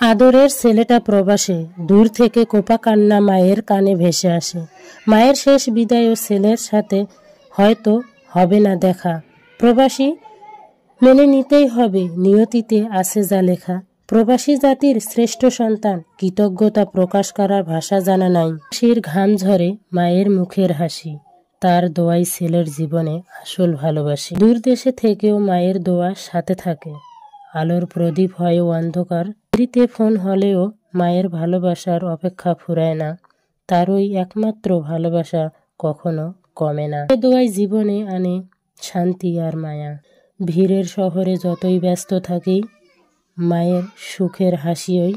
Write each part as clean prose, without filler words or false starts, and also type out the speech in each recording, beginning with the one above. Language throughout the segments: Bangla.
আদরের ছেলেটা প্রবাসে, দূর থেকে কোপা কান্না মায়ের কানে ভেসে আসে। মায়ের শেষ বিদায় ও ছেলের সাথে হয়তো হবে না দেখা। প্রবাসী মেনে নিতেই হবে, নিয়তিতে আছে যা লেখা। প্রবাসী জাতির শ্রেষ্ঠ সন্তান, কৃতজ্ঞতা প্রকাশ করার ভাষা জানা নাই। শির ঘাম ঝরে মায়ের মুখের হাসি, তার দোয়াই ছেলের জীবনে আসল ভালোবাসি। দূর দেশে থেকেও মায়ের দোয়া সাথে থাকে, আলোর প্রদীপ হয় অন্ধকার। দেরিতে ফোন হলেও মায়ের ভালোবাসার অপেক্ষা ফুরায় না, তার ওই একমাত্র ভালোবাসা কখনো কমে না। দোয়াই জীবনে আনে শান্তি আর মায়া। ভিড়ের শহরে যতই ব্যস্ত থাকি, মায়ের সুখের হাসিই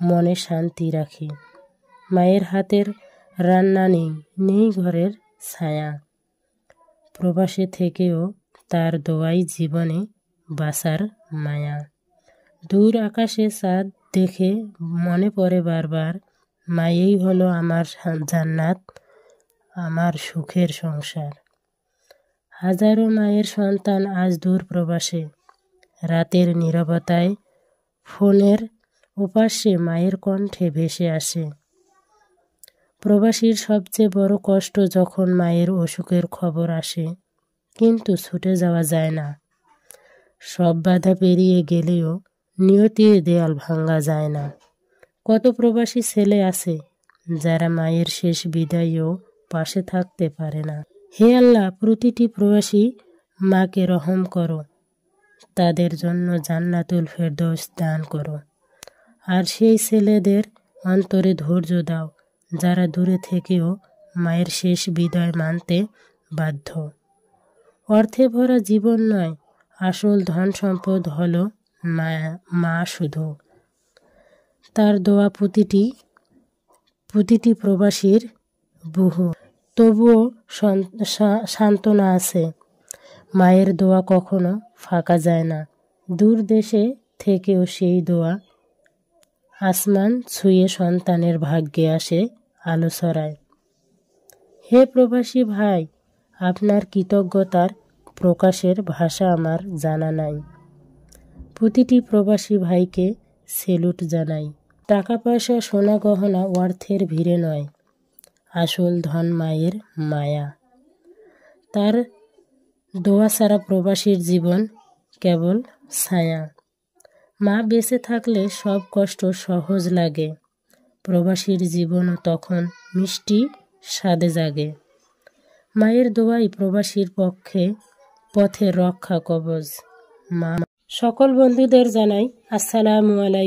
মনে শান্তি রাখি। মায়ের হাতের রান্না নেই, নেই ঘরের ছায়া। প্রবাসে থেকেও তার দোয়াই জীবনে বাঁচার মায়া। দূর আকাশে চাঁদ দেখে মনে পড়ে বারবার, মায়েই হলো আমার জান্নাত, আমার সুখের সংসার। হাজারো মায়ের সন্তান আজ দূর প্রবাসে, রাতের নীরবতায় ফোনের ওপাশে মায়ের কণ্ঠে ভেসে আসে। প্রবাসীর সবচেয়ে বড় কষ্ট যখন মায়ের অসুখের খবর আসে, কিন্তু ছুটে যাওয়া যায় না। সব বাধা পেরিয়ে গেলেও নিয়তির দেয়াল ভাঙা যায় না। কত প্রবাসী ছেলে আছে যারা মায়ের শেষ বিদায়েও পাশে থাকতে পারে না। হে আল্লাহ, প্রতিটি প্রবাসী মাকে রহম করো, তাদের জন্য জান্নাতুল ফেরদৌস দান করো। আর সেই ছেলেদের অন্তরে ধৈর্য দাও যারা দূরে থেকেও মায়ের শেষ বিদায় মানতে বাধ্য। অর্থে ভরা জীবন নয়, আসল ধন সম্পদ হলো মা শুধু। তার দোয়া প্রতিটি প্রবাসীর বহু। তবুও সান্ত্বনা আছে, মায়ের দোয়া কখনো ফাঁকা যায় না। দূর দেশে থেকেও সেই দোয়া আসমান ছুঁয়ে সন্তানের ভাগ্যে আসে আলো ছড়ায়। হে প্রবাসী ভাই, আপনার কৃতজ্ঞতার প্রকাশের ভাষা আমার জানা নাই। প্রতিটি প্রবাসী ভাইকে সেলুট জানাই। টাকা পয়সা সোনা গহনা অর্থের ভিড়ে নয়, আসল ধন মায়ের মায়া। তার দোয়া ছাড়া প্রবাসীর জীবন কেবল ছায়া। মা বেঁচে থাকলে সব কষ্ট সহজ লাগে, প্রবাসীর জীবনও তখন মিষ্টি স্বাদে জাগে। মায়ের দোয়াই প্রবাসীর পথে রক্ষা কবচ। মা সকল বন্ধুদের জানাই আসসালামু আলাইকুম।